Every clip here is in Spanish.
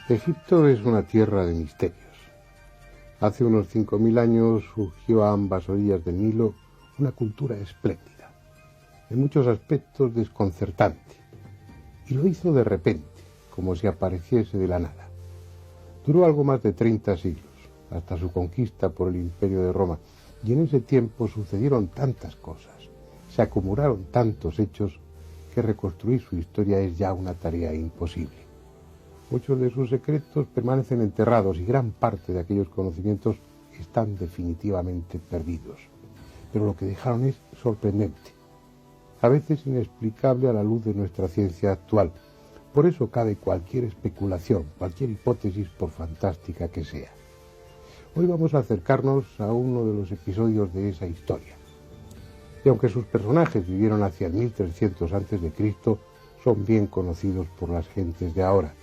Egipto es una tierra de misterios. Hace unos 5000 años surgió a ambas orillas del Nilo una cultura espléndida, en muchos aspectos desconcertante, y lo hizo de repente, como si apareciese de la nada. Duró algo más de 30 siglos, hasta su conquista por el Imperio de Roma, y en ese tiempo sucedieron tantas cosas, se acumularon tantos hechos, que reconstruir su historia es ya una tarea imposible. Muchos de sus secretos permanecen enterrados y gran parte de aquellos conocimientos están definitivamente perdidos. Pero lo que dejaron es sorprendente, a veces inexplicable a la luz de nuestra ciencia actual. Por eso cabe cualquier especulación, cualquier hipótesis, por fantástica que sea. Hoy vamos a acercarnos a uno de los episodios de esa historia. Y aunque sus personajes vivieron hacia el 1300 a.C., son bien conocidos por las gentes de ahora.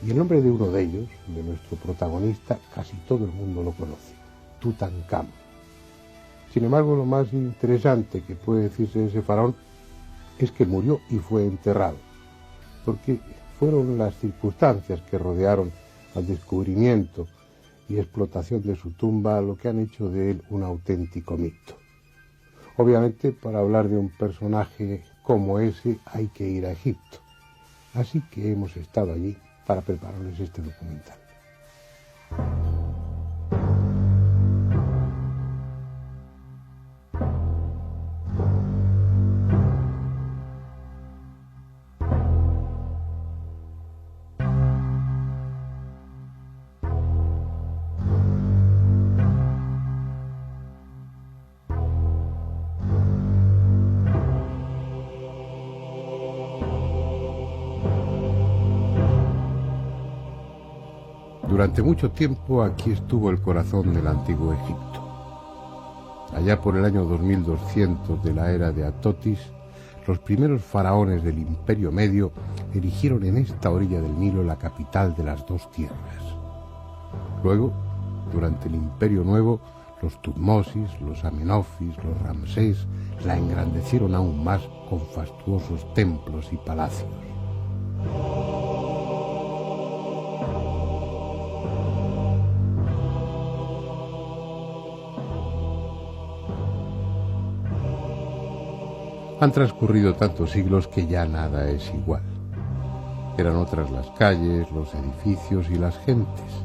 Y el nombre de uno de ellos, de nuestro protagonista, casi todo el mundo lo conoce: Tutankamón. Sin embargo, lo más interesante que puede decirse de ese faraón es que murió y fue enterrado, porque fueron las circunstancias que rodearon al descubrimiento y explotación de su tumba lo que han hecho de él un auténtico mito. Obviamente, para hablar de un personaje como ese hay que ir a Egipto, así que hemos estado allí para prepararles este documental. Durante mucho tiempo aquí estuvo el corazón del antiguo Egipto. Allá por el año 2200 de la era de Atotis, los primeros faraones del Imperio Medio erigieron en esta orilla del Nilo la capital de las dos tierras. Luego, durante el Imperio Nuevo, los Tutmosis, los Amenofis, los Ramsés la engrandecieron aún más con fastuosos templos y palacios. Han transcurrido tantos siglos que ya nada es igual. Eran otras las calles, los edificios y las gentes,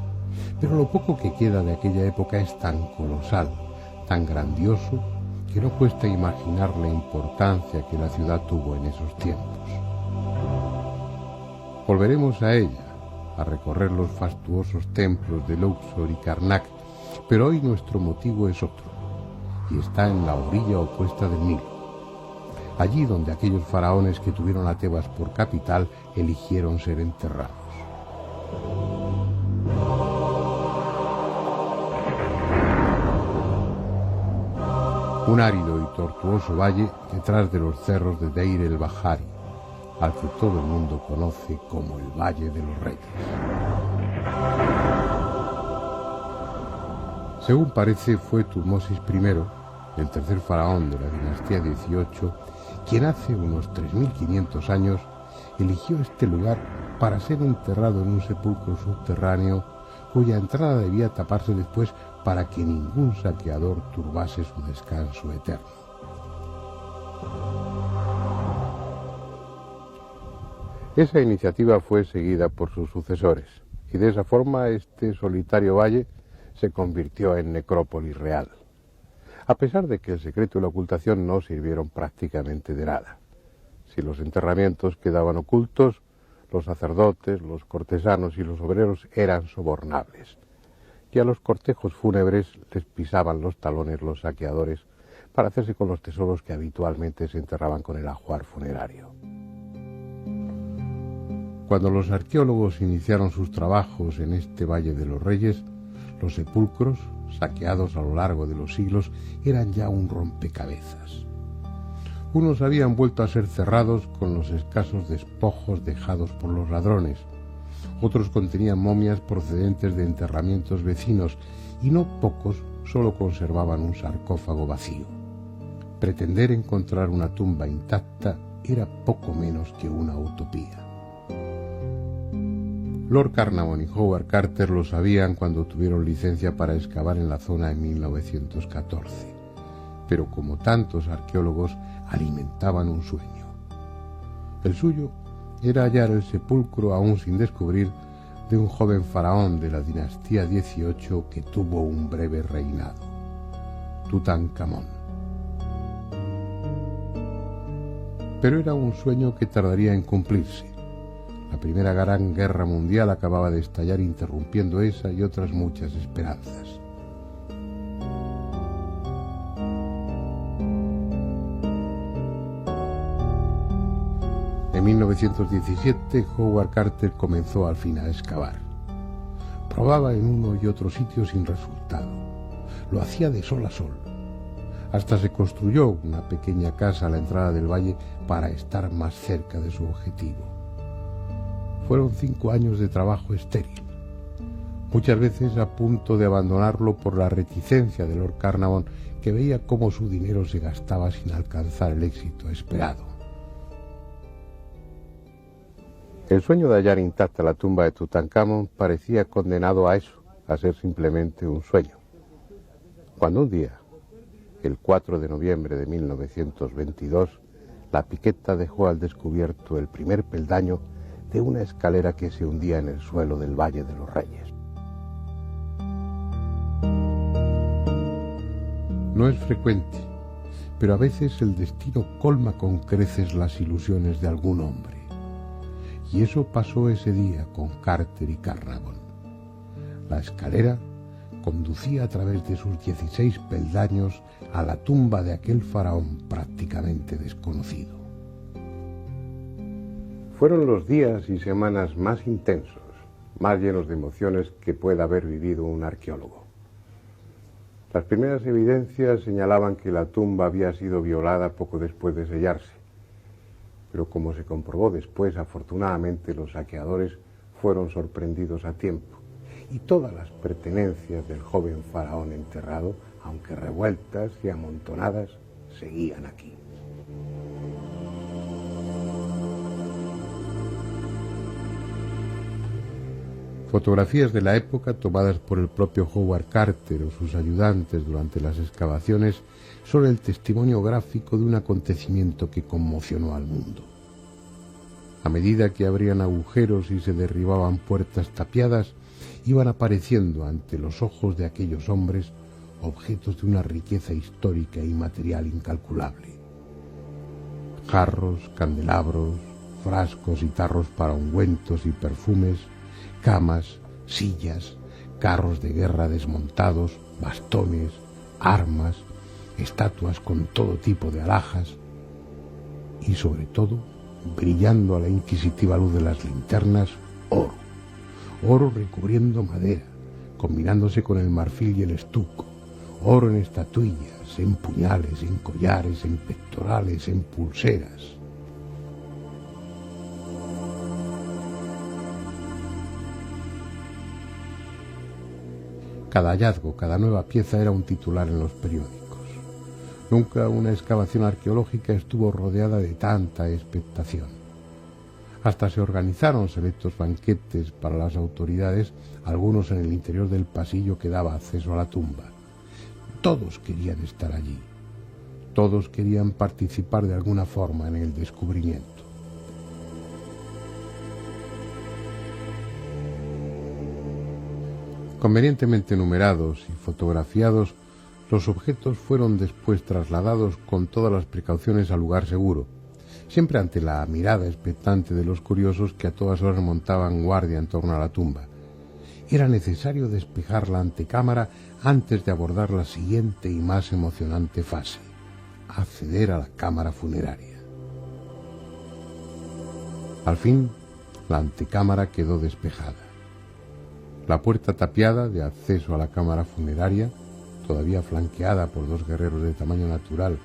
pero lo poco que queda de aquella época es tan colosal, tan grandioso, que no cuesta imaginar la importancia que la ciudad tuvo en esos tiempos. Volveremos a ella, a recorrer los fastuosos templos de Luxor y Karnak, pero hoy nuestro motivo es otro, y está en la orilla opuesta del Nilo. Allí donde aquellos faraones que tuvieron a Tebas por capital eligieron ser enterrados. Un árido y tortuoso valle detrás de los cerros de Deir el-Bahari, al que todo el mundo conoce como el Valle de los Reyes. Según parece, fue Tutmosis I, el tercer faraón de la dinastía 18, quien hace unos 3500 años eligió este lugar para ser enterrado en un sepulcro subterráneo cuya entrada debía taparse después para que ningún saqueador turbase su descanso eterno. Esa iniciativa fue seguida por sus sucesores, y de esa forma este solitario valle se convirtió en necrópolis real, a pesar de que el secreto y la ocultación no sirvieron prácticamente de nada. Si los enterramientos quedaban ocultos, los sacerdotes, los cortesanos y los obreros eran sobornables, y a los cortejos fúnebres les pisaban los talones los saqueadores para hacerse con los tesoros que habitualmente se enterraban con el ajuar funerario. Cuando los arqueólogos iniciaron sus trabajos en este Valle de los Reyes, los sepulcros, saqueados a lo largo de los siglos, eran ya un rompecabezas. Unos habían vuelto a ser cerrados con los escasos despojos dejados por los ladrones. Otros contenían momias procedentes de enterramientos vecinos, y no pocos solo conservaban un sarcófago vacío. Pretender encontrar una tumba intacta era poco menos que una utopía. Lord Carnarvon y Howard Carter lo sabían cuando tuvieron licencia para excavar en la zona en 1914, pero como tantos arqueólogos alimentaban un sueño. El suyo era hallar el sepulcro aún sin descubrir de un joven faraón de la dinastía 18 que tuvo un breve reinado, Tutankamón. Pero era un sueño que tardaría en cumplirse. La Primera Gran Guerra Mundial acababa de estallar, interrumpiendo esa y otras muchas esperanzas. En 1917, Howard Carter comenzó al fin a excavar. Probaba en uno y otro sitio sin resultado. Lo hacía de sol a sol. Hasta se construyó una pequeña casa a la entrada del valle para estar más cerca de su objetivo. Fueron 5 años de trabajo estéril, muchas veces a punto de abandonarlo por la reticencia de Lord Carnarvon, que veía cómo su dinero se gastaba sin alcanzar el éxito esperado. El sueño de hallar intacta la tumba de Tutankamón parecía condenado a eso, a ser simplemente un sueño. Cuando un día, el 4 de noviembre de 1922, la piqueta dejó al descubierto el primer peldaño de una escalera que se hundía en el suelo del Valle de los Reyes. No es frecuente, pero a veces el destino colma con creces las ilusiones de algún hombre. Y eso pasó ese día con Carter y Carnarvon. La escalera conducía a través de sus 16 peldaños a la tumba de aquel faraón prácticamente desconocido. Fueron los días y semanas más intensos, más llenos de emociones que pueda haber vivido un arqueólogo. Las primeras evidencias señalaban que la tumba había sido violada poco después de sellarse, pero como se comprobó después, afortunadamente los saqueadores fueron sorprendidos a tiempo y todas las pertenencias del joven faraón enterrado, aunque revueltas y amontonadas, seguían aquí. Fotografías de la época tomadas por el propio Howard Carter o sus ayudantes durante las excavaciones son el testimonio gráfico de un acontecimiento que conmocionó al mundo. A medida que abrían agujeros y se derribaban puertas tapiadas, iban apareciendo ante los ojos de aquellos hombres objetos de una riqueza histórica y material incalculable. Jarros, candelabros, frascos y tarros para ungüentos y perfumes, camas, sillas, carros de guerra desmontados, bastones, armas, estatuas con todo tipo de alhajas y, sobre todo, brillando a la inquisitiva luz de las linternas, oro. Oro recubriendo madera, combinándose con el marfil y el estuco. Oro en estatuillas, en puñales, en collares, en pectorales, en pulseras. Cada hallazgo, cada nueva pieza era un titular en los periódicos. Nunca una excavación arqueológica estuvo rodeada de tanta expectación. Hasta se organizaron selectos banquetes para las autoridades, algunos en el interior del pasillo que daba acceso a la tumba. Todos querían estar allí. Todos querían participar de alguna forma en el descubrimiento. Convenientemente numerados y fotografiados, los objetos fueron después trasladados con todas las precauciones al lugar seguro, siempre ante la mirada expectante de los curiosos que a todas horas montaban guardia en torno a la tumba. Era necesario despejar la antecámara antes de abordar la siguiente y más emocionante fase: acceder a la cámara funeraria. Al fin, la antecámara quedó despejada. La puerta tapiada de acceso a la cámara funeraria, todavía flanqueada por 2 guerreros de tamaño natural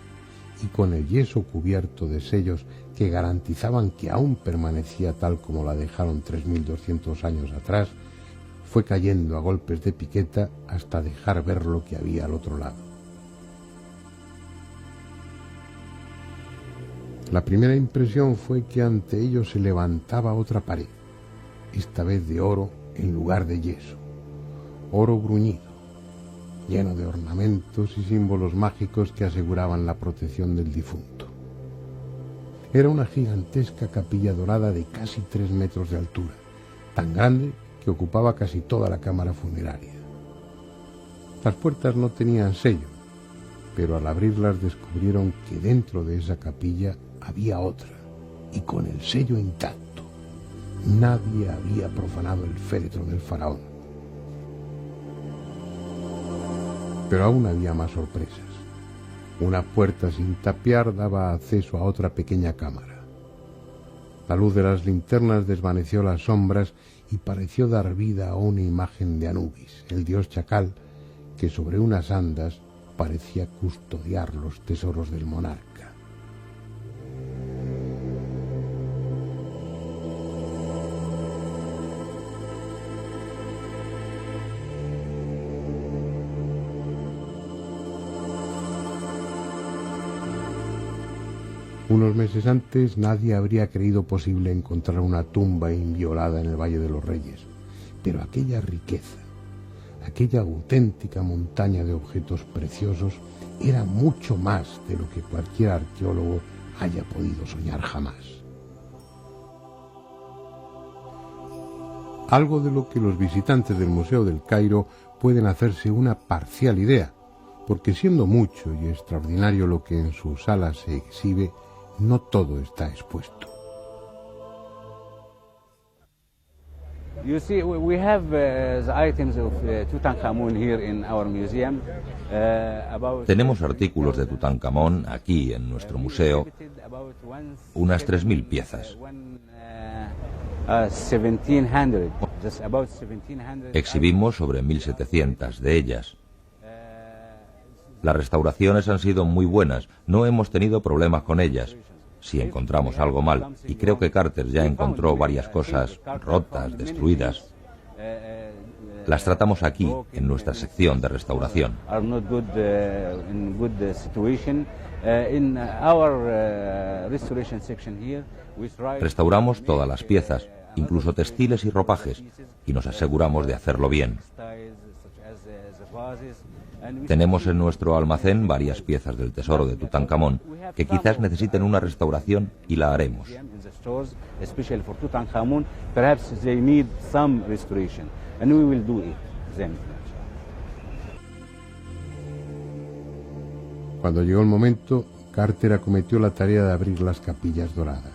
y con el yeso cubierto de sellos que garantizaban que aún permanecía tal como la dejaron 3200 años atrás, fue cayendo a golpes de piqueta hasta dejar ver lo que había al otro lado. La primera impresión fue que ante ellos se levantaba otra pared, esta vez de oro en lugar de yeso, oro bruñido, lleno de ornamentos y símbolos mágicos que aseguraban la protección del difunto. Era una gigantesca capilla dorada de casi 3 metros de altura, tan grande que ocupaba casi toda la cámara funeraria. Las puertas no tenían sello, pero al abrirlas descubrieron que dentro de esa capilla había otra, y con el sello intacto. Nadie había profanado el féretro del faraón. Pero aún había más sorpresas. Una puerta sin tapiar daba acceso a otra pequeña cámara. La luz de las linternas desvaneció las sombras y pareció dar vida a una imagen de Anubis, el dios chacal, que sobre unas andas parecía custodiar los tesoros del monarca. Unos meses antes nadie habría creído posible encontrar una tumba inviolada en el Valle de los Reyes, pero aquella riqueza, aquella auténtica montaña de objetos preciosos era mucho más de lo que cualquier arqueólogo haya podido soñar jamás. Algo de lo que los visitantes del Museo del Cairo pueden hacerse una parcial idea, porque siendo mucho y extraordinario lo que en sus salas se exhibe, no todo está expuesto. You see, we have the items of Tutankhamun here in our museum. Tenemos artículos de Tutankamón aquí en nuestro museo, unas 3.000 piezas. 1700, just about 1700. Exhibimos sobre 1.700 de ellas. Las restauraciones han sido muy buenas, no hemos tenido problemas con ellas. Si encontramos algo mal, y creo que Carter ya encontró varias cosas rotas, destruidas, las tratamos aquí, en nuestra sección de restauración. Restauramos todas las piezas, incluso textiles y ropajes, y nos aseguramos de hacerlo bien. Tenemos en nuestro almacén varias piezas del tesoro de Tutankamón que quizás necesiten una restauración y la haremos. Cuando llegó el momento, Carter acometió la tarea de abrir las capillas doradas.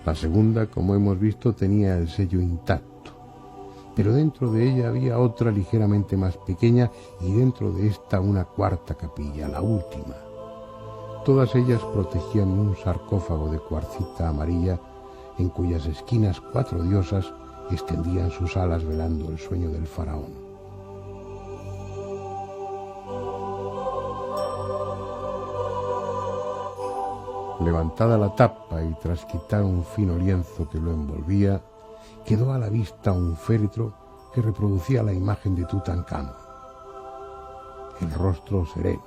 La segunda, como hemos visto, tenía el sello intacto, pero dentro de ella había otra ligeramente más pequeña y dentro de esta una cuarta capilla, la última. Todas ellas protegían un sarcófago de cuarcita amarilla en cuyas esquinas 4 diosas extendían sus alas velando el sueño del faraón. Levantada la tapa y tras quitar un fino lienzo que lo envolvía, quedó a la vista un féretro que reproducía la imagen de Tutankamón. El rostro sereno,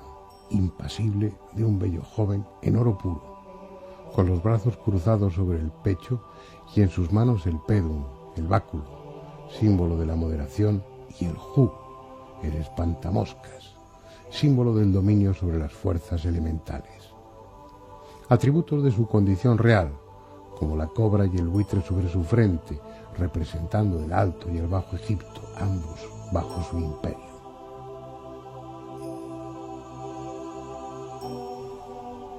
impasible de un bello joven en oro puro, con los brazos cruzados sobre el pecho y en sus manos el pedum, el báculo, símbolo de la moderación, y el hu, el espantamoscas, símbolo del dominio sobre las fuerzas elementales. Atributos de su condición real, como la cobra y el buitre sobre su frente, representando el Alto y el Bajo Egipto, ambos bajo su imperio.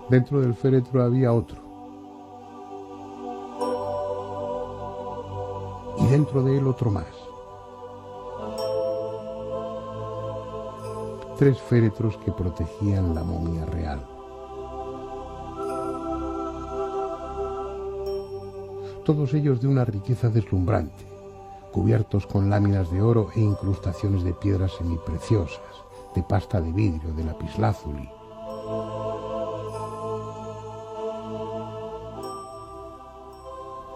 Dentro del féretro había otro, y dentro de él otro más. 3 féretros que protegían la momia real. Todos ellos de una riqueza deslumbrante, cubiertos con láminas de oro e incrustaciones de piedras semipreciosas, de pasta de vidrio, de lapislázuli.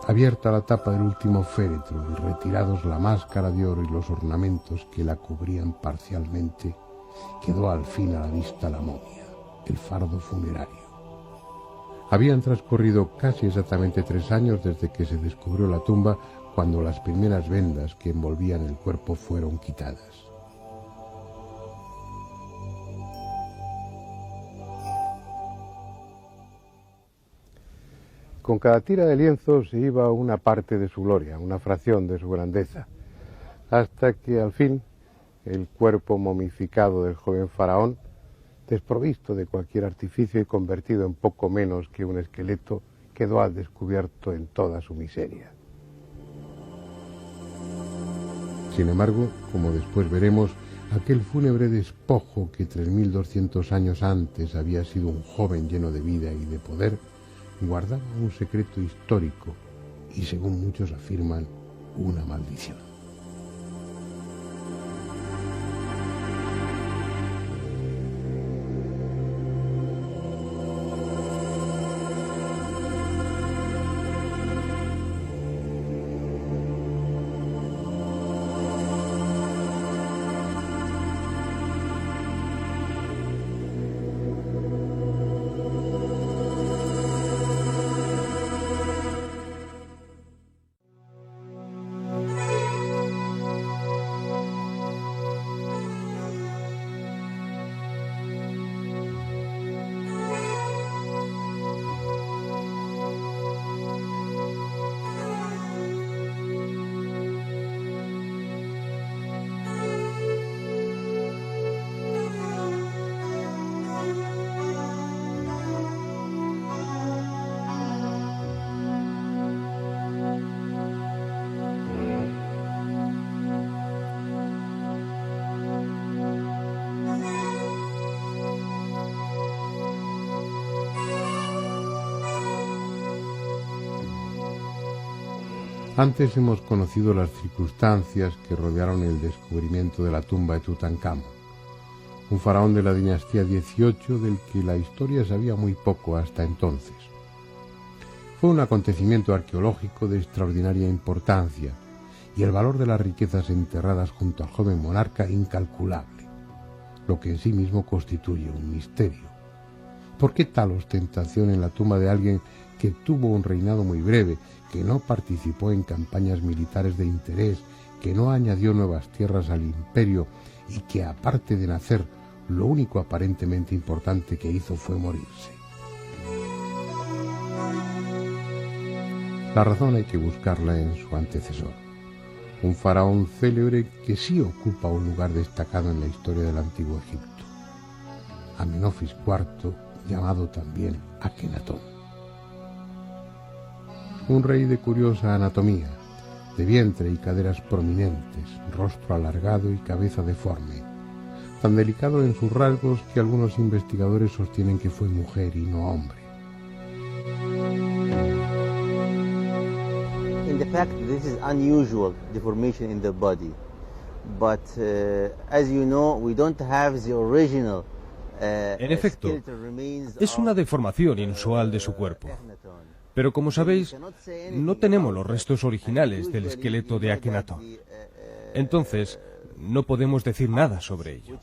Abierta la tapa del último féretro y retirados la máscara de oro y los ornamentos que la cubrían parcialmente, quedó al fin a la vista la momia, el fardo funerario. Habían transcurrido casi exactamente 3 años desde que se descubrió la tumba, cuando las primeras vendas que envolvían el cuerpo fueron quitadas. Con cada tira de lienzo se iba una parte de su gloria, una fracción de su grandeza, hasta que al fin el cuerpo momificado del joven faraón, desprovisto de cualquier artificio y convertido en poco menos que un esqueleto, quedó al descubierto en toda su miseria. Sin embargo, como después veremos, aquel fúnebre despojo que 3200 años antes había sido un joven lleno de vida y de poder, guardaba un secreto histórico y, según muchos afirman, una maldición. Antes hemos conocido las circunstancias que rodearon el descubrimiento de la tumba de Tutankamón, un faraón de la dinastía XVIII del que la historia sabía muy poco hasta entonces. Fue un acontecimiento arqueológico de extraordinaria importancia y el valor de las riquezas enterradas junto al joven monarca incalculable, lo que en sí mismo constituye un misterio. ¿Por qué tal ostentación en la tumba de alguien que tuvo un reinado muy breve, que no participó en campañas militares de interés, que no añadió nuevas tierras al imperio y que, aparte de nacer, lo único aparentemente importante que hizo fue morirse? La razón hay que buscarla en su antecesor, un faraón célebre que sí ocupa un lugar destacado en la historia del Antiguo Egipto, Amenofis IV, llamado también Akenatón. Un rey de curiosa anatomía, de vientre y caderas prominentes, rostro alargado y cabeza deforme, tan delicado en sus rasgos que algunos investigadores sostienen que fue mujer y no hombre. In the fact, this is unusual deformation in the body, but as you know, we don't have the original. En efecto, es una deformación inusual de su cuerpo. Pero como sabéis, no tenemos los restos originales del esqueleto de Akenatón. Entonces, no podemos decir nada sobre ello.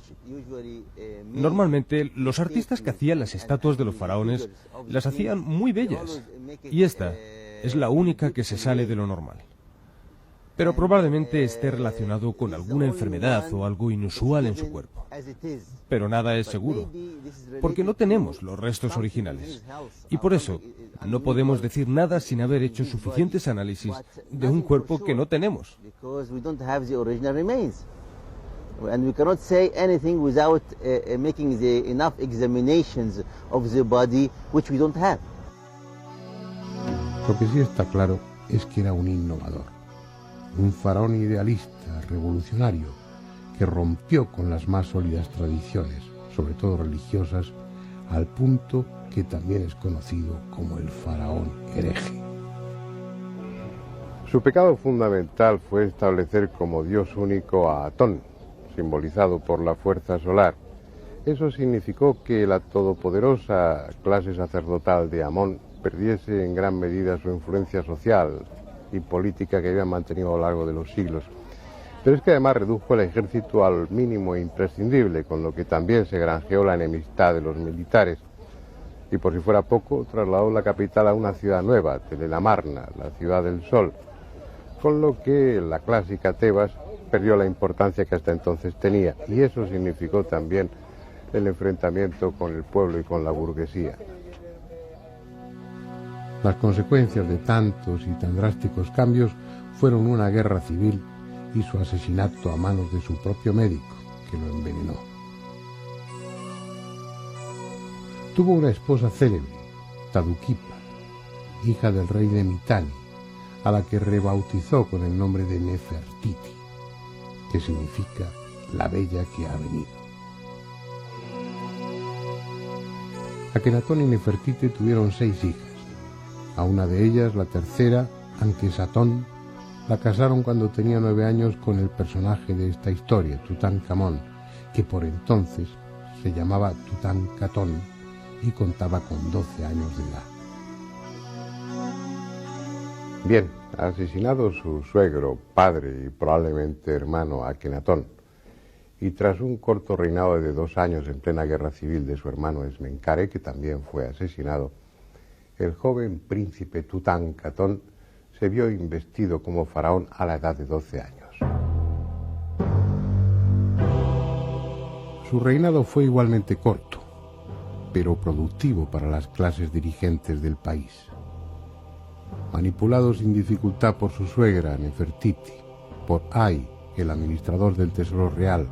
Normalmente, los artistas que hacían las estatuas de los faraones las hacían muy bellas, y esta es la única que se sale de lo normal. Pero probablemente esté relacionado con alguna enfermedad o algo inusual en su cuerpo. Pero nada es seguro, porque no tenemos los restos originales. Y por eso, no podemos decir nada sin haber hecho suficientes análisis de un cuerpo que no tenemos. And we cannot say anything without making the enough examinations of the body, which we don't have. Lo que sí está claro es que era un innovador, un faraón idealista, revolucionario, que rompió con las más sólidas tradiciones, sobre todo religiosas, al punto que también es conocido como el faraón hereje. Su pecado fundamental fue establecer como dios único a Atón, simbolizado por la fuerza solar. Eso significó que la todopoderosa clase sacerdotal de Amón perdiese en gran medida su influencia social y política que había mantenido a lo largo de los siglos. Pero es que además redujo el ejército al mínimo imprescindible, con lo que también se granjeó la enemistad de los militares. Y por si fuera poco, trasladó la capital a una ciudad nueva, Telelamarna, la ciudad del sol, con lo que la clásica Tebas perdió la importancia que hasta entonces tenía, y eso significó también el enfrentamiento con el pueblo y con la burguesía. Las consecuencias de tantos y tan drásticos cambios fueron una guerra civil y su asesinato a manos de su propio médico, que lo envenenó. Tuvo una esposa célebre, Taduquipa, hija del rey de Mitanni, a la que rebautizó con el nombre de Nefertiti, que significa la bella que ha venido. Akenatón y Nefertiti tuvieron 6 hijas. A una de ellas, la tercera, Ankhesetón, la casaron cuando tenía 9 años con el personaje de esta historia, Tutankamón, que por entonces se llamaba Tutankatón y contaba con 12 años de edad. Bien, ha asesinado su suegro, padre y probablemente hermano Akenatón, y tras un corto reinado de 2 años en plena guerra civil de su hermano Esmencare, que también fue asesinado, el joven príncipe Tutankatón se vio investido como faraón a la edad de 12 años. Su reinado fue igualmente corto, pero productivo para las clases dirigentes del país. Manipulado sin dificultad por su suegra Nefertiti, por Ay, el administrador del Tesoro Real,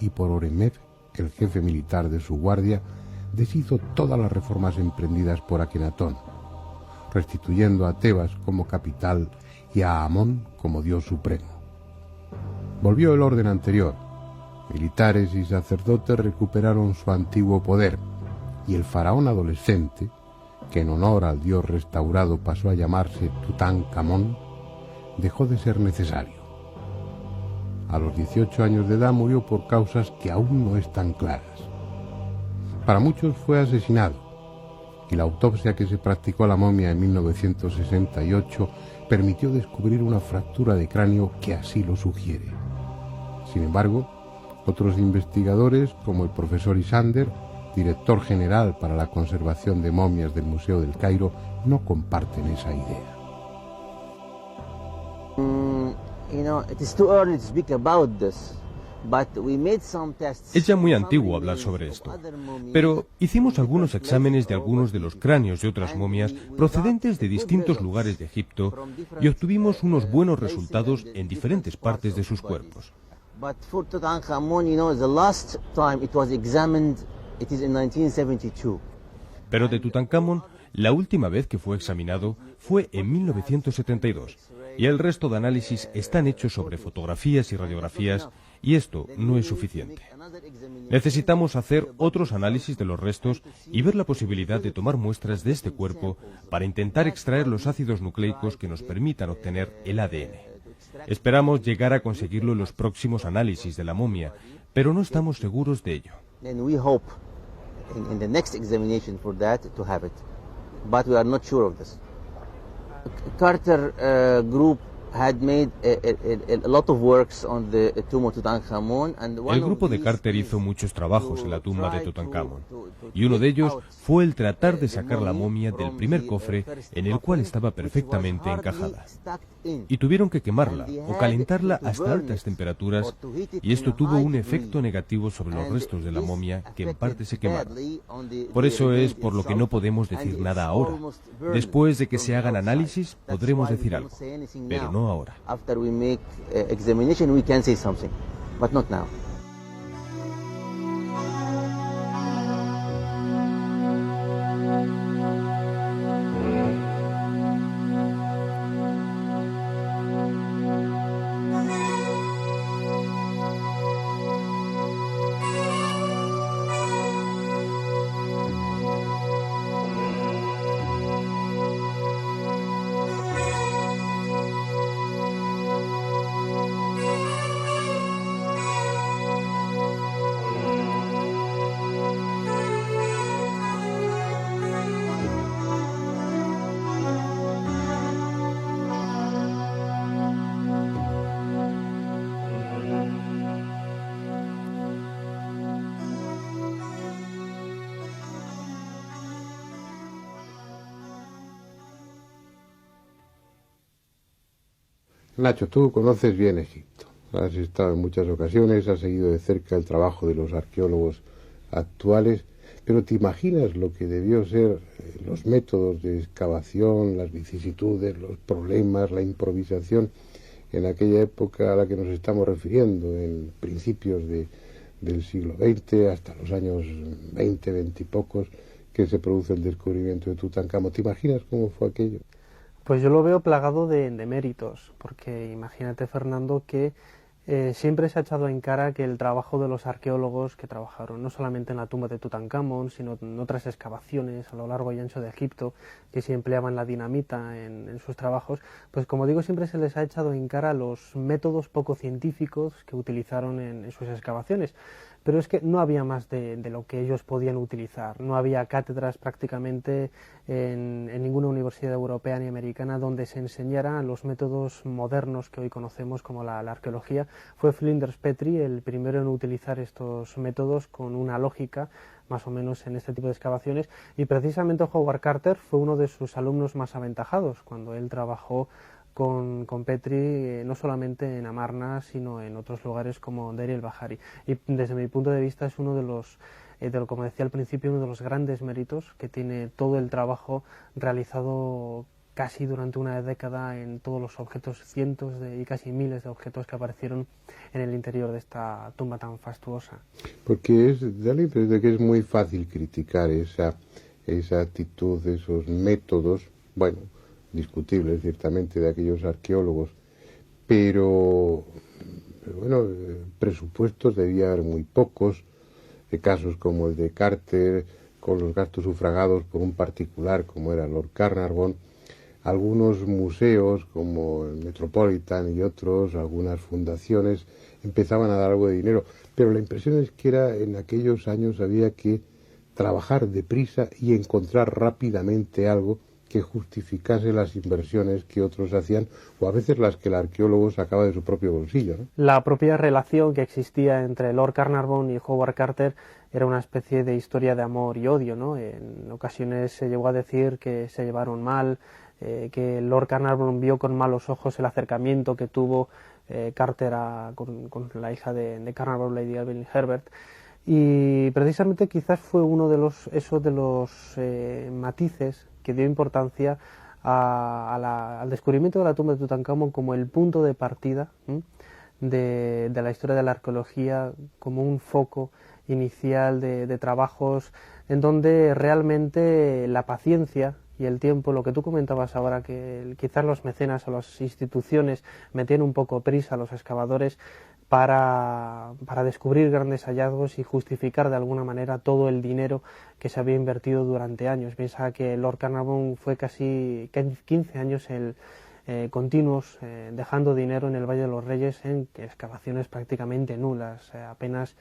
y por Oremev, el jefe militar de su guardia, deshizo todas las reformas emprendidas por Akenatón, restituyendo a Tebas como capital y a Amón como dios supremo. Volvió el orden anterior. Militares y sacerdotes recuperaron su antiguo poder, y el faraón adolescente, que en honor al dios restaurado pasó a llamarse Tutankamón, dejó de ser necesario. A los 18 años de edad murió por causas que aún no están claras. Para muchos fue asesinado, y la autopsia que se practicó a la momia en 1968 permitió descubrir una fractura de cráneo que así lo sugiere. Sin embargo, otros investigadores, como el profesor Isander, director general para la conservación de momias del Museo del Cairo, no comparten esa idea. Es ya muy antiguo hablar sobre esto, pero hicimos algunos exámenes de algunos de los cráneos de otras momias procedentes de distintos lugares de Egipto y obtuvimos unos buenos resultados en diferentes partes de sus cuerpos. Pero de Tutankamón, la última vez que fue examinado fue en 1972, y el resto de análisis están hechos sobre fotografías y radiografías, y esto no es suficiente. Necesitamos hacer otros análisis de los restos y ver la posibilidad de tomar muestras de este cuerpo para intentar extraer los ácidos nucleicos que nos permitan obtener el ADN. Esperamos llegar a conseguirlo en los próximos análisis de la momia, pero no estamos seguros de ello. Carter Group had made a lot of works on the tomb of Tutankhamun, and el grupo de Carter hizo muchos trabajos en la tumba de Tutankamón, y uno de ellos fue el tratar de sacar la momia del primer cofre en el cual estaba perfectamente encajada. Y tuvieron que quemarla o calentarla hasta altas temperaturas, y esto tuvo un efecto negativo sobre los restos de la momia, que en parte se quemaron. Por eso es por lo que no podemos decir nada ahora. Después de que se hagan análisis, podremos decir algo, pero no ahora. After we make examination, we can say something, but not now. Nacho, tú conoces bien Egipto. Has estado en muchas ocasiones, has seguido de cerca el trabajo de los arqueólogos actuales, pero ¿te imaginas lo que debió ser los métodos de excavación, las vicisitudes, los problemas, la improvisación en aquella época a la que nos estamos refiriendo, en principios del siglo XX hasta los años 20, 20 y pocos, que se produce el descubrimiento de Tutankamón? ¿Te imaginas cómo fue aquello? Pues yo lo veo plagado de méritos, porque imagínate, Fernando, que siempre se ha echado en cara que el trabajo de los arqueólogos que trabajaron no solamente en la tumba de Tutankamón, sino en otras excavaciones a lo largo y ancho de Egipto, que se empleaban la dinamita en sus trabajos, pues como digo, siempre se les ha echado en cara los métodos poco científicos que utilizaron en sus excavaciones. Pero es que no había más de lo que ellos podían utilizar. No había cátedras prácticamente en ninguna universidad europea ni americana donde se enseñaran los métodos modernos que hoy conocemos como la arqueología. Fue Flinders Petrie el primero en utilizar estos métodos con una lógica más o menos en este tipo de excavaciones, y precisamente Howard Carter fue uno de sus alumnos más aventajados cuando él trabajó con Petrie, no solamente en Amarna, sino en otros lugares como Deir el-Bahari. Y desde mi punto de vista es uno de los, como decía al principio, uno de los grandes méritos que tiene todo el trabajo realizado casi durante una década en todos los objetos, cientos y casi miles de objetos que aparecieron en el interior de esta tumba tan fastuosa. Porque da la impresión de que es muy fácil criticar esa actitud, esos métodos, bueno, discutibles ciertamente, de aquellos arqueólogos, pero bueno, presupuestos debía haber muy pocos, de casos como el de Carter, con los gastos sufragados por un particular como era Lord Carnarvon, algunos museos como el Metropolitan y otros, algunas fundaciones empezaban a dar algo de dinero, pero la impresión es que en aquellos años había que trabajar deprisa y encontrar rápidamente algo que justificase las inversiones que otros hacían, o a veces las que el arqueólogo sacaba de su propio bolsillo, ¿no? La propia relación que existía entre Lord Carnarvon y Howard Carter era una especie de historia de amor y odio, ¿no? En ocasiones se llegó a decir que se llevaron mal, que Lord Carnarvon vio con malos ojos el acercamiento que tuvo Carter con la hija de Carnarvon, Lady Evelyn Herbert, y precisamente quizás fue uno de los matices que dio importancia al descubrimiento de la tumba de Tutankamón como el punto de partida de la historia de la arqueología, como un foco inicial de trabajos en donde realmente la paciencia y el tiempo, lo que tú comentabas ahora, que quizás los mecenas o las instituciones metían un poco prisa a los excavadores para descubrir grandes hallazgos y justificar de alguna manera todo el dinero que se había invertido durante años. Piensa que Lord Carnarvon fue casi 15 años continuos dejando dinero en el Valle de los Reyes en excavaciones prácticamente nulas, apenas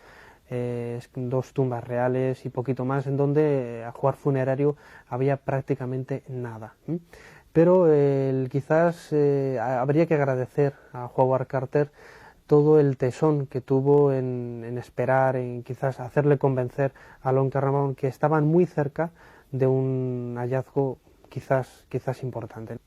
2 tumbas reales y poquito más, en donde a jugar funerario había prácticamente nada. Pero quizás habría que agradecer a Howard Carter todo el tesón que tuvo en esperar, en quizás hacerle convencer a Lord Carnarvon que estaban muy cerca de un hallazgo quizás importante.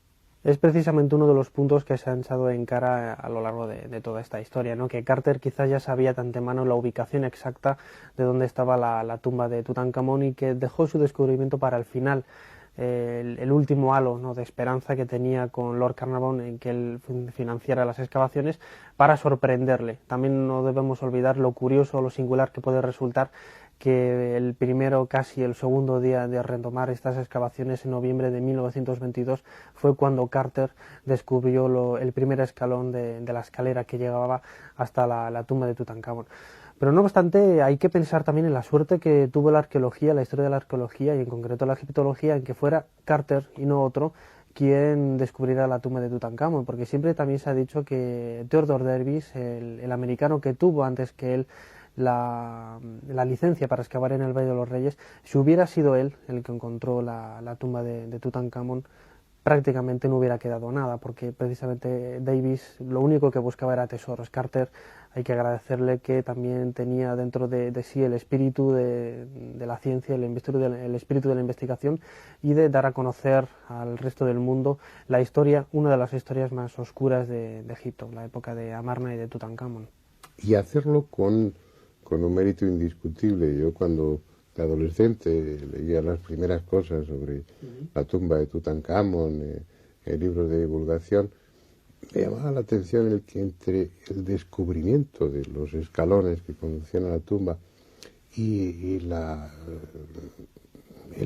Es precisamente uno de los puntos que se han echado en cara a lo largo de toda esta historia, ¿no? Que Carter quizás ya sabía de antemano la ubicación exacta de dónde estaba la tumba de Tutankamón y que dejó su descubrimiento para el final, el último halo, ¿no?, de esperanza que tenía con Lord Carnarvon en que él financiara las excavaciones para sorprenderle. También no debemos olvidar lo curioso, lo singular que puede resultar que el primero, casi el segundo día de retomar estas excavaciones en noviembre de 1922 fue cuando Carter descubrió el primer escalón de la escalera que llegaba hasta la tumba de Tutankamón. Pero no obstante, hay que pensar también en la suerte que tuvo la arqueología, la historia de la arqueología y en concreto la egiptología, en que fuera Carter y no otro quien descubriera la tumba de Tutankamón, porque siempre también se ha dicho que Theodore Davis, el americano que tuvo antes que él la licencia para excavar en el Valle de los Reyes, si hubiera sido él el que encontró la tumba de Tutankamón, prácticamente no hubiera quedado nada, porque precisamente Davis lo único que buscaba era tesoros. Carter, hay que agradecerle que también tenía dentro de sí el espíritu de la ciencia, el espíritu de la investigación y de dar a conocer al resto del mundo la historia, una de las historias más oscuras de Egipto, la época de Amarna y de Tutankamón. Y hacerlo con un mérito indiscutible. Yo cuando de adolescente leía las primeras cosas sobre la tumba de Tutankamón, libros de divulgación, me llamaba la atención el que entre el descubrimiento de los escalones que conducían a la tumba y el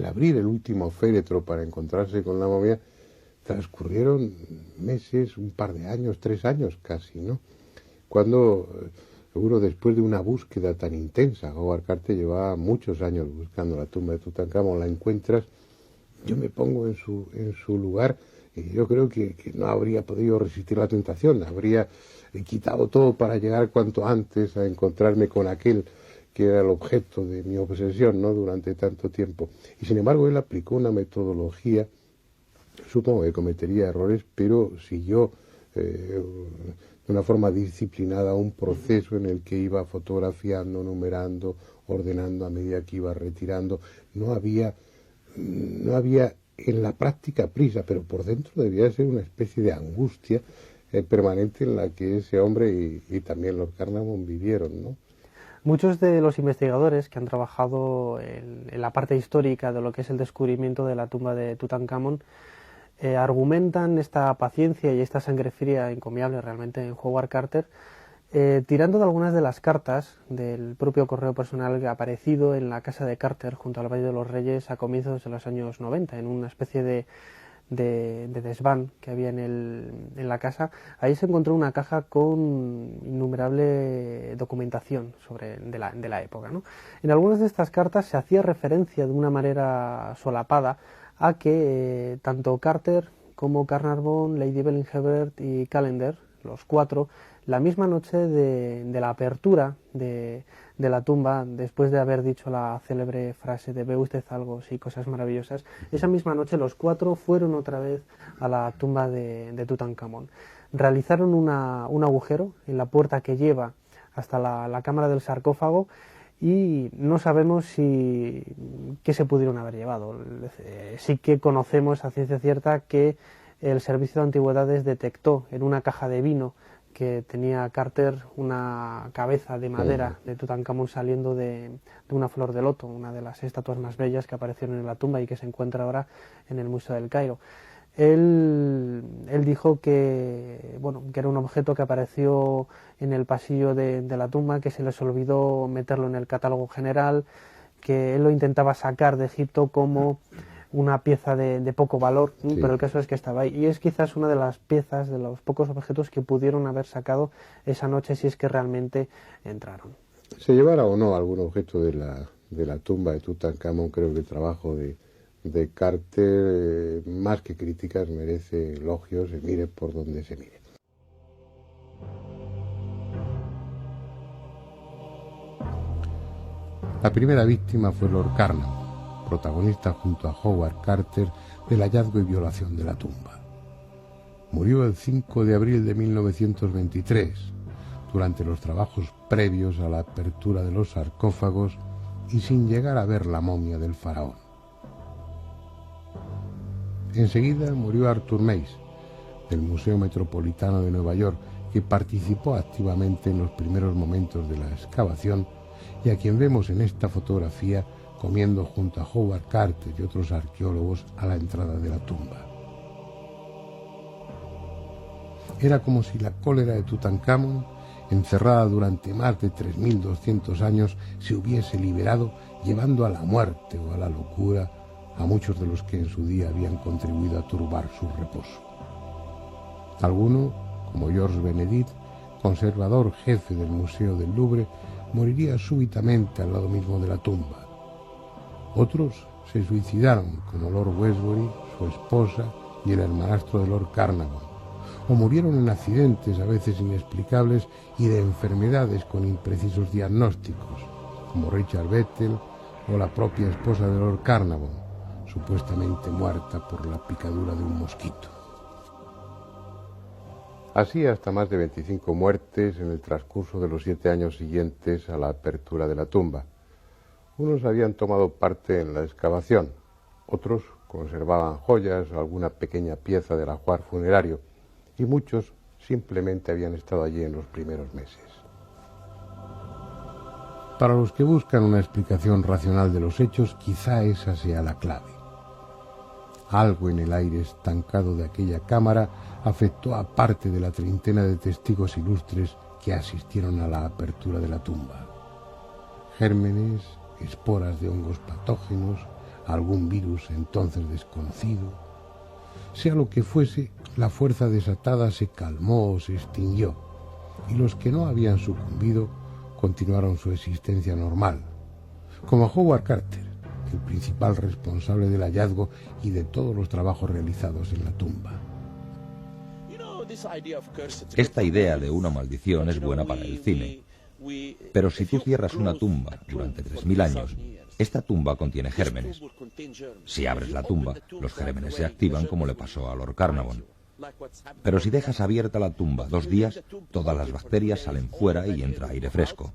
abrir el último féretro para encontrarse con la momia, transcurrieron meses, un par de años, 3 años casi, ¿no? Cuando, seguro después de una búsqueda tan intensa, Howard Carter llevaba muchos años buscando la tumba de Tutankamón, la encuentras, yo me pongo en su lugar y yo creo que no habría podido resistir la tentación, habría quitado todo para llegar cuanto antes a encontrarme con aquel que era el objeto de mi obsesión, ¿no?, durante tanto tiempo. Y sin embargo él aplicó una metodología, supongo que cometería errores, pero siguió de una forma disciplinada un proceso en el que iba fotografiando, numerando, ordenando a medida que iba retirando. No había en la práctica prisa, pero por dentro debía ser una especie de angustia permanente en la que ese hombre y también Lord Carnarvon vivieron, ¿no? Muchos de los investigadores que han trabajado en la parte histórica de lo que es el descubrimiento de la tumba de Tutankamón argumentan esta paciencia y esta sangre fría encomiable realmente en Howard Carter, tirando de algunas de las cartas del propio correo personal que ha aparecido en la casa de Carter junto al Valle de los Reyes a comienzos de los años 90, en una especie de desván que había en la casa. Ahí se encontró una caja con innumerable documentación de la época, ¿no? En algunas de estas cartas se hacía referencia de una manera solapada a que tanto Carter como Carnarvon, Lady Evelyn Hebert y Callender, los 4, la misma noche de la apertura de la tumba, después de haber dicho la célebre frase de "ve usted algo, sí, cosas maravillosas", esa misma noche los 4 fueron otra vez a la tumba de Tutankamón. Realizaron un agujero en la puerta que lleva hasta la cámara del sarcófago y no sabemos qué se pudieron haber llevado. Sí que conocemos a ciencia cierta que el Servicio de Antigüedades detectó en una caja de vino que tenía Carter una cabeza de madera de Tutankamón saliendo de una flor de loto, una de las estatuas más bellas que aparecieron en la tumba y que se encuentra ahora en el Museo del Cairo. Él dijo que era un objeto que apareció en el pasillo de la tumba, que se les olvidó meterlo en el catálogo general, que él lo intentaba sacar de Egipto como una pieza de poco valor, sí, pero el caso es que estaba ahí. Y es quizás una de las piezas, de los pocos objetos que pudieron haber sacado esa noche si es que realmente entraron. Se llevara o no algún objeto de la tumba de Tutankamón, creo que el trabajo de Carter, más que críticas, merece elogios, se mire por donde se mire. La primera víctima fue Lord Carnarvon, protagonista junto a Howard Carter del hallazgo y violación de la tumba. Murió el 5 de abril de 1923, durante los trabajos previos a la apertura de los sarcófagos y sin llegar a ver la momia del faraón. Enseguida murió Arthur Mace, del Museo Metropolitano de Nueva York, que participó activamente en los primeros momentos de la excavación y a quien vemos en esta fotografía comiendo junto a Howard Carter y otros arqueólogos a la entrada de la tumba. Era como si la cólera de Tutankamón, encerrada durante más de 3.200 años, se hubiese liberado, llevando a la muerte o a la locura a muchos de los que en su día habían contribuido a turbar su reposo. Alguno, como Georges Benedit, conservador jefe del Museo del Louvre, moriría súbitamente al lado mismo de la tumba. Otros se suicidaron, como Lord Westbury, su esposa y el hermanastro de Lord Carnarvon, o murieron en accidentes a veces inexplicables y de enfermedades con imprecisos diagnósticos, como Richard Bethel o la propia esposa de Lord Carnarvon, supuestamente muerta por la picadura de un mosquito. Así hasta más de 25 muertes en el transcurso de los 7 años siguientes a la apertura de la tumba. Unos habían tomado parte en la excavación, otros conservaban joyas o alguna pequeña pieza del ajuar funerario, y muchos simplemente habían estado allí en los primeros meses. Para los que buscan una explicación racional de los hechos, quizá esa sea la clave. Algo en el aire estancado de aquella cámara afectó a parte de la treintena de testigos ilustres que asistieron a la apertura de la tumba. Gérmenes, esporas de hongos patógenos, algún virus entonces desconocido. Sea lo que fuese, la fuerza desatada se calmó o se extinguió, y los que no habían sucumbido continuaron su existencia normal, como Howard Carter, el principal responsable del hallazgo y de todos los trabajos realizados en la tumba. Esta idea de una maldición es buena para el cine, pero si tú cierras una tumba durante 3000 años, esta tumba contiene gérmenes. Si abres la tumba, los gérmenes se activan como le pasó a Lord Carnarvon. Pero si dejas abierta la tumba 2 días, todas las bacterias salen fuera y entra aire fresco.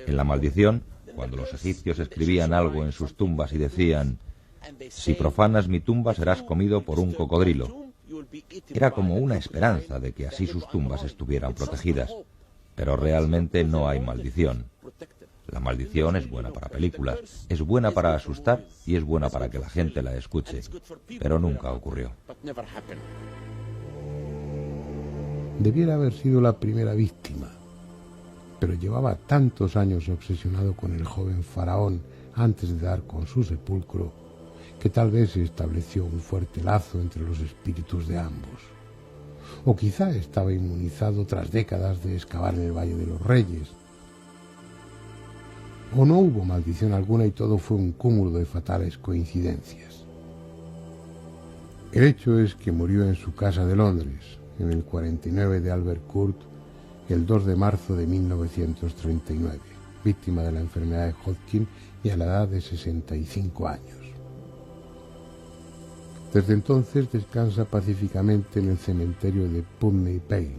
En la maldición, cuando los egipcios escribían algo en sus tumbas y decían: si profanas mi tumba serás comido por un cocodrilo, era como una esperanza de que así sus tumbas estuvieran protegidas. Pero realmente no hay maldición. La maldición es buena para películas, es buena para asustar y es buena para que la gente la escuche, pero nunca ocurrió. Debiera haber sido la primera víctima, pero llevaba tantos años obsesionado con el joven faraón antes de dar con su sepulcro, que tal vez se estableció un fuerte lazo entre los espíritus de ambos. O quizá estaba inmunizado tras décadas de excavar en el Valle de los Reyes. O no hubo maldición alguna y todo fue un cúmulo de fatales coincidencias. El hecho es que murió en su casa de Londres, en el 49 de Albert Court, el 2 de marzo de 1939, víctima de la enfermedad de Hodgkin y a la edad de 65 años. Desde entonces descansa pacíficamente en el cementerio de Putney Vale.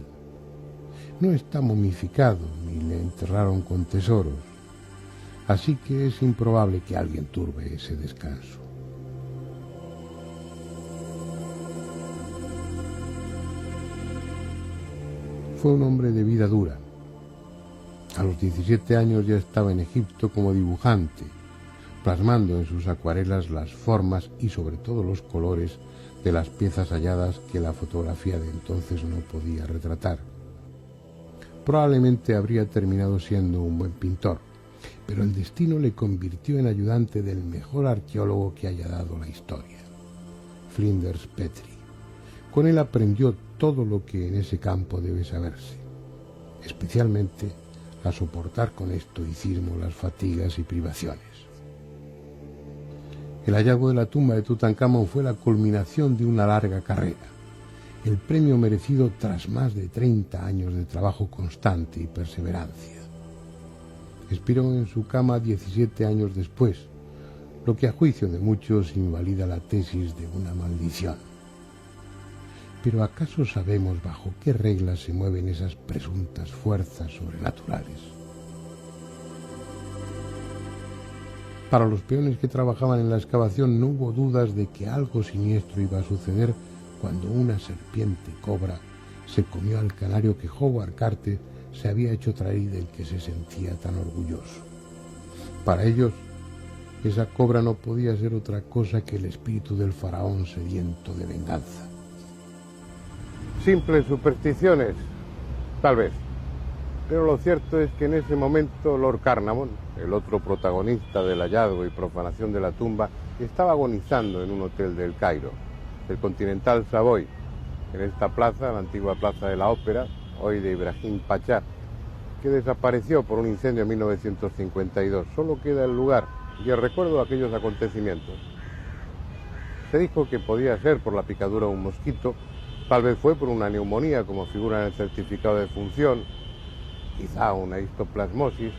No está momificado ni le enterraron con tesoros, así que es improbable que alguien turbe ese descanso. Fue un hombre de vida dura. A los 17 años ya estaba en Egipto como dibujante, plasmando en sus acuarelas las formas y sobre todo los colores de las piezas halladas que la fotografía de entonces no podía retratar. Probablemente habría terminado siendo un buen pintor, pero el destino le convirtió en ayudante del mejor arqueólogo que haya dado la historia, Flinders Petrie. Con él aprendió todo lo que en ese campo debe saberse, especialmente a soportar con estoicismo las fatigas y privaciones. El hallazgo de la tumba de Tutankamón fue la culminación de una larga carrera, el premio merecido tras más de 30 años de trabajo constante y perseverancia. Expiró en su cama 17 años después, lo que a juicio de muchos invalida la tesis de una maldición. Pero ¿acaso sabemos bajo qué reglas se mueven esas presuntas fuerzas sobrenaturales? Para los peones que trabajaban en la excavación no hubo dudas de que algo siniestro iba a suceder cuando una serpiente cobra se comió al canario que Howard Carter se había hecho traer y del que se sentía tan orgulloso. Para ellos, esa cobra no podía ser otra cosa que el espíritu del faraón sediento de venganza. Simples supersticiones, tal vez. Pero lo cierto es que en ese momento Lord Carnarvon, el otro protagonista del hallazgo y profanación de la tumba, estaba agonizando en un hotel del Cairo, el Continental Savoy, en esta plaza, la antigua plaza de la Ópera, hoy de Ibrahim Pachá, que desapareció por un incendio en 1952. Solo queda el lugar y el recuerdo de aquellos acontecimientos. Se dijo que podía ser por la picadura de un mosquito, tal vez fue por una neumonía como figura en el certificado de función, quizá una histoplasmosis,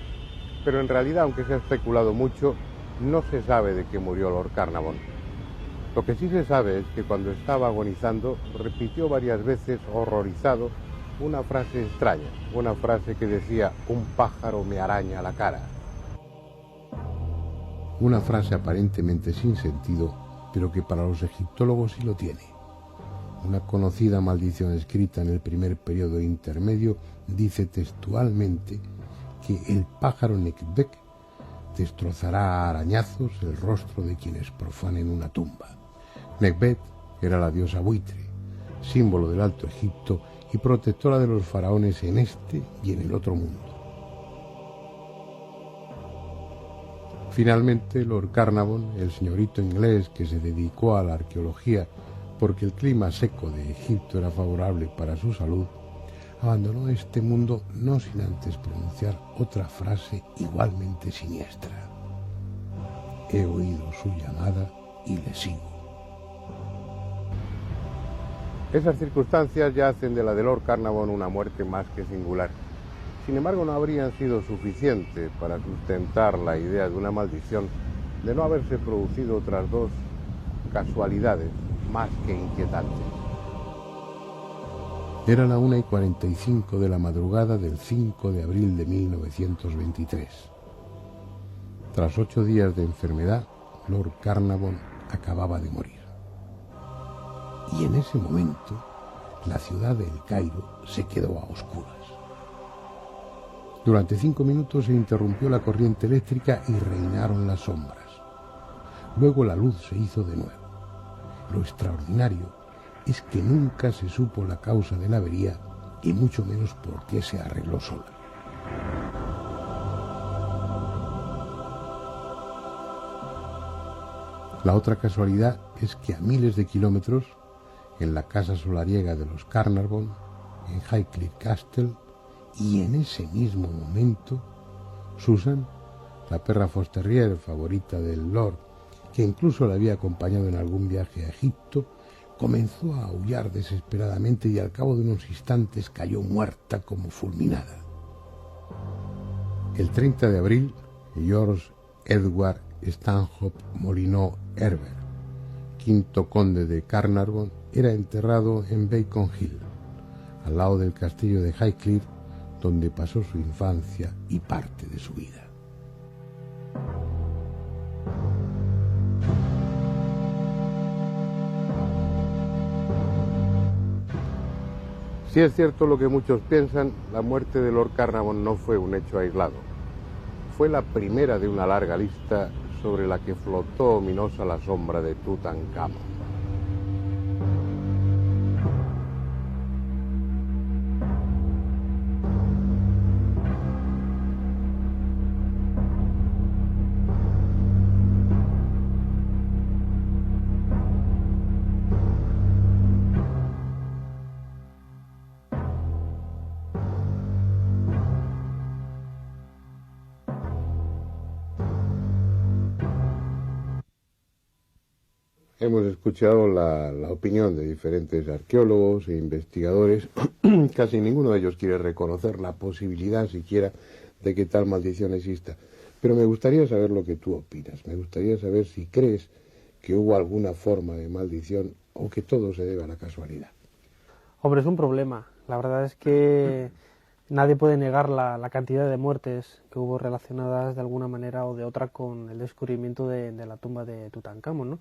pero en realidad, aunque se ha especulado mucho, no se sabe de qué murió Lord Carnarvon. Lo que sí se sabe es que cuando estaba agonizando repitió varias veces, horrorizado, una frase extraña, una frase que decía: un pájaro me araña la cara. Una frase aparentemente sin sentido, pero que para los egiptólogos sí lo tiene. Una conocida maldición escrita en el primer periodo intermedio dice textualmente que el pájaro Nekbek destrozará a arañazos el rostro de quienes profanen una tumba. Nekbet era la diosa buitre, símbolo del Alto Egipto y protectora de los faraones en este y en el otro mundo. Finalmente, Lord Carnarvon, el señorito inglés que se dedicó a la arqueología porque el clima seco de Egipto era favorable para su salud, abandonó este mundo no sin antes pronunciar otra frase igualmente siniestra: he oído su llamada y le sigo. Esas circunstancias ya hacen de la de Lord Carnarvon una muerte más que singular. Sin embargo, no habrían sido suficientes para sustentar la idea de una maldición de no haberse producido otras dos casualidades más que inquietantes. Era la 1:45 de la madrugada del 5 de abril de 1923. Tras 8 días de enfermedad, Lord Carnarvon acababa de morir. Y en ese momento, la ciudad de El Cairo se quedó a oscuras. Durante 5 minutos se interrumpió la corriente eléctrica y reinaron las sombras. Luego la luz se hizo de nuevo. Lo extraordinario es que nunca se supo la causa de la avería y mucho menos por qué se arregló sola. La otra casualidad es que a miles de kilómetros, en la casa solariega de los Carnarvon, en Highclere Castle, y en ese mismo momento, Susan, la perra Fosterrier favorita del Lord, que incluso le había acompañado en algún viaje a Egipto, comenzó a aullar desesperadamente y al cabo de unos instantes cayó muerta como fulminada. El 30 de abril, George Edward Stanhope Molyneux Herbert, quinto conde de Carnarvon, era enterrado en Beacon Hill, al lado del castillo de Highclere, donde pasó su infancia y parte de su vida. Si es cierto lo que muchos piensan, la muerte de Lord Carnarvon no fue un hecho aislado. Fue la primera de una larga lista sobre la que flotó ominosa la sombra de Tutankamón. Hemos escuchado la opinión de diferentes arqueólogos e investigadores. Casi ninguno de ellos quiere reconocer la posibilidad siquiera de que tal maldición exista. Pero me gustaría saber lo que tú opinas. Me gustaría saber si crees que hubo alguna forma de maldición o que todo se debe a la casualidad. Hombre, es un problema. La verdad es que nadie puede negar la cantidad de muertes que hubo relacionadas de alguna manera o de otra con el descubrimiento de la tumba de Tutankamón, ¿no?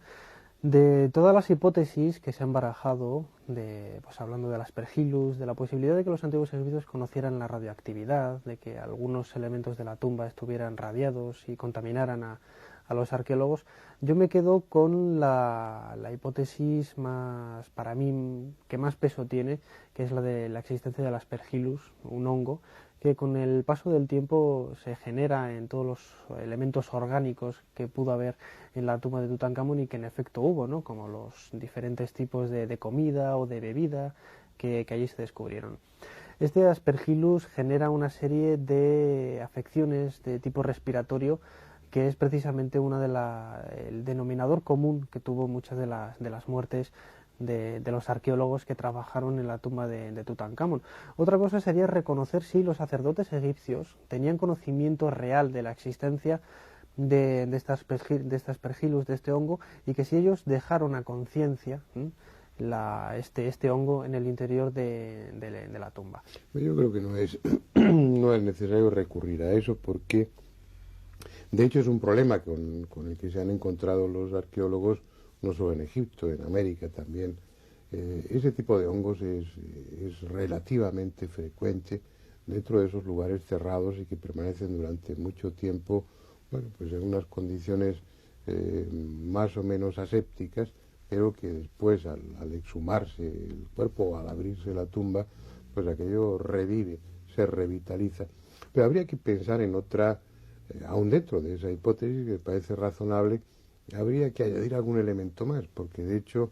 De todas las hipótesis que se han barajado, pues hablando del Aspergillus, de la posibilidad de que los antiguos egipcios conocieran la radioactividad, de que algunos elementos de la tumba estuvieran radiados y contaminaran a los arqueólogos, yo me quedo con la hipótesis más, para mí, que más peso tiene, que es la de la existencia del Aspergillus, un hongo, que con el paso del tiempo se genera en todos los elementos orgánicos que pudo haber en la tumba de Tutankamón y que en efecto hubo, ¿no? Como los diferentes tipos de comida o de bebida que allí se descubrieron. Este Aspergillus genera una serie de afecciones de tipo respiratorio que es precisamente el denominador común que tuvo muchas de las muertes de los arqueólogos que trabajaron en la tumba de Tutankamón. Otra cosa sería reconocer si los sacerdotes egipcios tenían conocimiento real de la existencia de estas pergilus, de este hongo, y que si ellos dejaron a conciencia este hongo en el interior de la tumba. Yo creo que no es necesario recurrir a eso, porque de hecho es un problema con el que se han encontrado los arqueólogos, no solo en Egipto, en América también. Ese tipo de hongos es relativamente frecuente dentro de esos lugares cerrados y que permanecen durante mucho tiempo, bueno, pues en unas condiciones más o menos asépticas, pero que después al exhumarse el cuerpo o al abrirse la tumba, pues aquello revive, se revitaliza. Pero habría que pensar en otra, aún dentro de esa hipótesis que me parece razonable, habría que añadir algún elemento más, porque de hecho,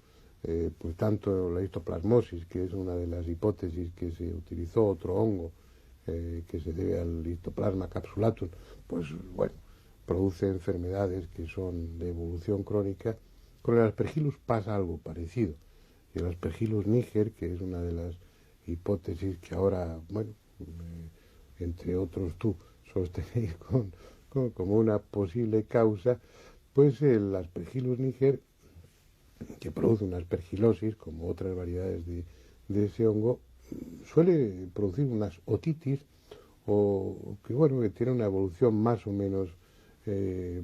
pues tanto la histoplasmosis, que es una de las hipótesis que se utilizó, otro hongo, que se debe al Histoplasma capsulatum, pues bueno, produce enfermedades que son de evolución crónica. Con el Aspergillus pasa algo parecido. Y el Aspergillus niger, que es una de las hipótesis que ahora, bueno, entre otros tú sostenéis como una posible causa, pues el Aspergillus niger, que produce una aspergilosis, como otras variedades de ese hongo, suele producir unas otitis, o que bueno, que tiene una evolución más o menos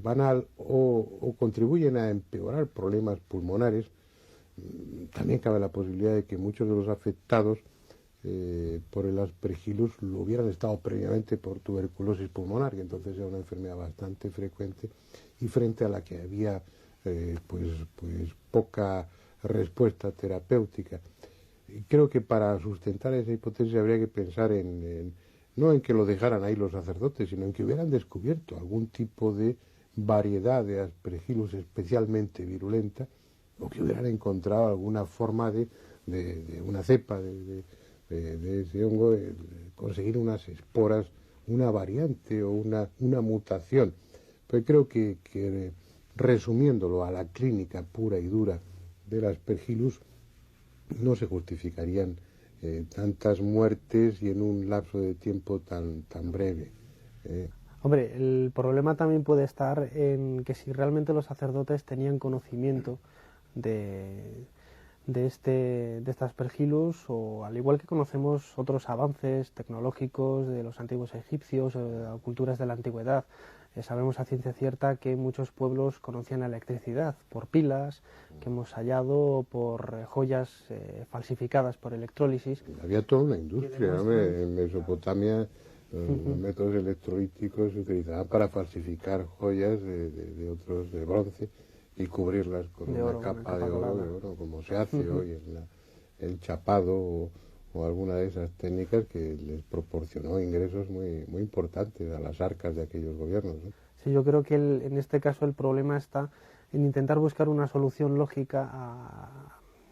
banal, o contribuyen a empeorar problemas pulmonares. También cabe la posibilidad de que muchos de los afectados por el Aspergillus lo hubieran estado previamente por tuberculosis pulmonar, y entonces era una enfermedad bastante frecuente y frente a la que había pues poca respuesta terapéutica. Y creo que para sustentar esa hipótesis habría que pensar no en que lo dejaran ahí los sacerdotes, sino en que hubieran descubierto algún tipo de variedad de Aspergillus especialmente virulenta, o que hubieran encontrado alguna forma de una cepa de ese hongo, de conseguir unas esporas, una variante o una mutación. Pues creo que resumiéndolo a la clínica pura y dura del Aspergillus, no se justificarían tantas muertes y en un lapso de tiempo tan breve. Hombre, el problema también puede estar en que si realmente los sacerdotes tenían conocimiento de este Aspergillus, o al igual que conocemos otros avances tecnológicos de los antiguos egipcios o culturas de la antigüedad, sabemos a ciencia cierta que muchos pueblos conocían la electricidad por pilas que hemos hallado, por joyas falsificadas por electrólisis. Había toda una industria, en Mesopotamia. Los métodos electrolíticos se utilizaban para falsificar joyas de otros de bronce y cubrirlas con una capa de oro, como se hace hoy en el chapado o alguna de esas técnicas que les proporcionó ingresos muy importantes a las arcas de aquellos gobiernos, ¿no? Sí, yo creo que en este caso el problema está en intentar buscar una solución lógica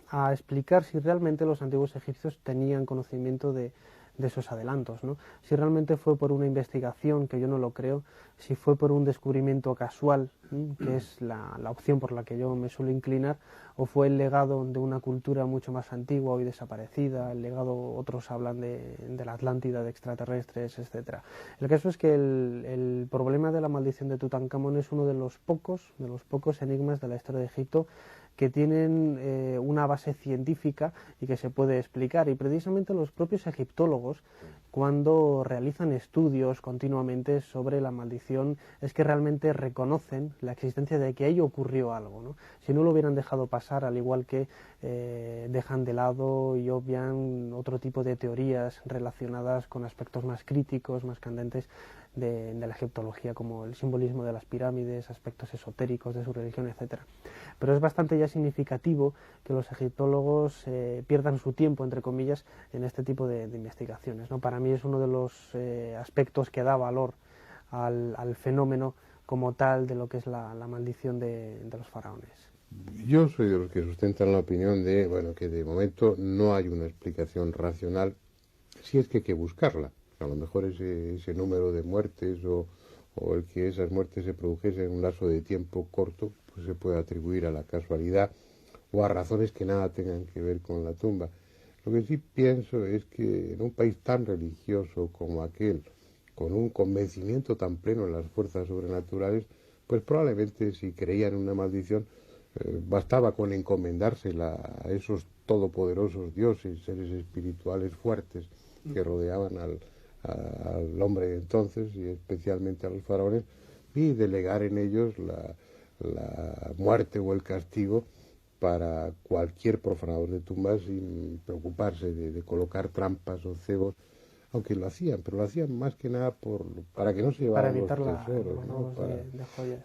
a explicar si realmente los antiguos egipcios tenían conocimiento de esos adelantos, ¿no? Si realmente fue por una investigación, que yo no lo creo, si fue por un descubrimiento casual, que es la opción por la que yo me suelo inclinar, o fue el legado de una cultura mucho más antigua, hoy desaparecida, el legado, otros hablan de la Atlántida, de extraterrestres, etcétera. El caso es que el problema de la maldición de Tutankamón es uno de los pocos enigmas de la historia de Egipto que tienen una base científica y que se puede explicar. Y precisamente los propios egiptólogos, cuando realizan estudios continuamente sobre la maldición, es que realmente reconocen la existencia de que ahí ocurrió algo, ¿no? Si no lo hubieran dejado pasar, al igual que dejan de lado y obvian otro tipo de teorías relacionadas con aspectos más críticos, más candentes de la egiptología, como el simbolismo de las pirámides, aspectos esotéricos de su religión, etcétera. Pero es bastante ya significativo que los egiptólogos pierdan su tiempo, entre comillas, en este tipo de investigaciones, ¿no? Para mí es uno de los aspectos que da valor al fenómeno como tal de lo que es la maldición de los faraones. Yo soy de los que sustentan la opinión de, que de momento no hay una explicación racional, si es que hay que buscarla. A lo mejor ese número de muertes o el que esas muertes se produjesen en un lapso de tiempo corto, pues se puede atribuir a la casualidad o a razones que nada tengan que ver con la tumba. Lo que sí pienso es que en un país tan religioso como aquel, con un convencimiento tan pleno en las fuerzas sobrenaturales, pues probablemente si creían en una maldición, bastaba con encomendársela a esos todopoderosos dioses, seres espirituales fuertes que rodeaban al hombre de entonces y especialmente a los faraones, y delegar en ellos la muerte o el castigo para cualquier profanador de tumbas sin preocuparse de colocar trampas o cebos, aunque lo hacían, pero lo hacían más que nada para que no se llevaran los tesoros, ¿no?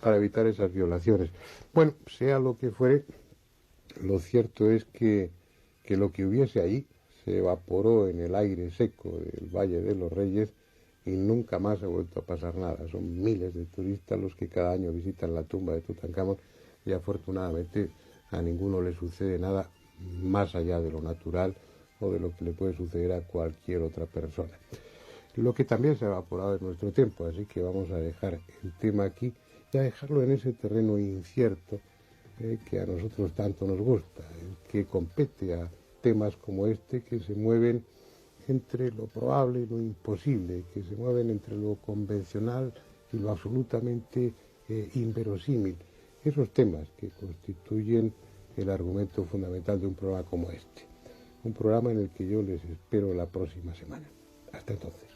Para evitar esas violaciones. Bueno, sea lo que fuere, lo cierto es que lo que hubiese ahí se evaporó en el aire seco del Valle de los Reyes y nunca más ha vuelto a pasar nada. Son miles de turistas los que cada año visitan la tumba de Tutankamón y afortunadamente a ninguno le sucede nada más allá de lo natural o de lo que le puede suceder a cualquier otra persona. Lo que también se ha evaporado en nuestro tiempo, así que vamos a dejar el tema aquí y a dejarlo en ese terreno incierto que a nosotros tanto nos gusta, que compete a temas como este que se mueven entre lo probable y lo imposible, que se mueven entre lo convencional y lo absolutamente inverosímil. Esos temas que constituyen el argumento fundamental de un programa como este. Un programa en el que yo les espero la próxima semana. Hasta entonces.